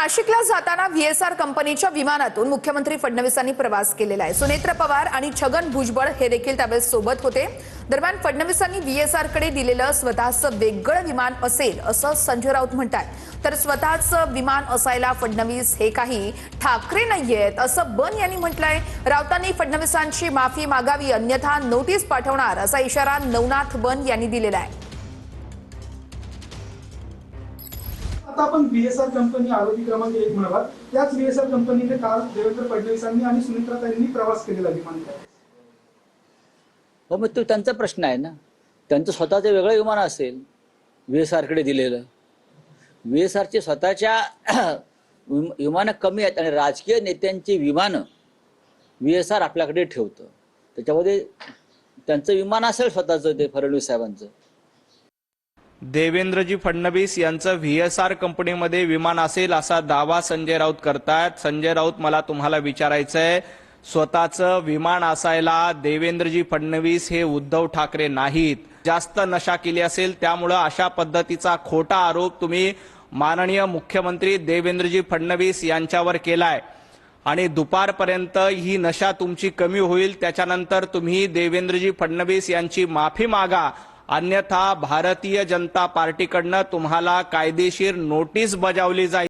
नाशिकला जाताना व्हीएसआर कंपनीच्या विमानातून मुख्यमंत्री फडणवीसांनी प्रवास केलेला आहे। सुनेत्र पवार आणि छगन भुजबळ हे देखील त्यावेळेस सोबत होते। दरम्यान फडणवीसांनी व्हीएसआर कडे दिलेलं स्वतःचं वेगळं विमान असेल असं संजय राऊत म्हणतात। तर स्वतःचं विमान असायला फडणवीस हे काही ठाकरे नाहीयेत असं बन यांनी म्हटलंय। राऊतांनी फडणवीसांची माफी मागावी अन्यथा नोटीस पाठवणार असा इशारा नवनाथ बन यांनी दिलेला आहे। आता आपण व्हीएसआर कंपनी आरोपी क्रमांक 1 म्हणालात, त्याच व्हीएसआर कंपनीने काल देवेंद्र फडणवीसांनी आणि सुनेत्राताईंनी प्रवास केलेला विमानात। हो, मग तो त्यांचा प्रश्न आहे ना। त्यांचं स्वतःचं वेगळं विमान असेल व्हीएसआर कडे दिलेलं। व्हीएसआरचे स्वतःच्या विमानं कमी आहेत आणि राजकीय नेत्यांची विमानं व्हीएसआर आपल्याकडे ठेवतं। त्याच्यामध्ये त्यांचं विमान असेल स्वतःचं ते फडणवीस साहेबांचं। देवेंद्रजी फडणवीस यांचं व्हीएसआर कंपनीमध्ये विमान असेल असा दावा संजय राऊत करतात। संजय राऊत, मला तुम्हाला विचारायचंय, स्वतःचं विमान असायला देवेंद्रजी फडणवीस हे उद्धव ठाकरे नाहीत। जास्त नशा केली असेल त्यामुळे अशा पद्धतीचा खोटा आरोप तुम्ही माननीय मुख्यमंत्री देवेंद्रजी फडणवीस यांच्यावर केलाय आणि दुपारपर्यंत ही नशा तुमची कमी होईल, त्याच्यानंतर तुम्ही देवेंद्रजी फडणवीस यांची माफी मागा अन्यथा भारतीय जनता पार्टीकडनं तुम्हाला कायदेशीर नोटीस बजावली जाईल।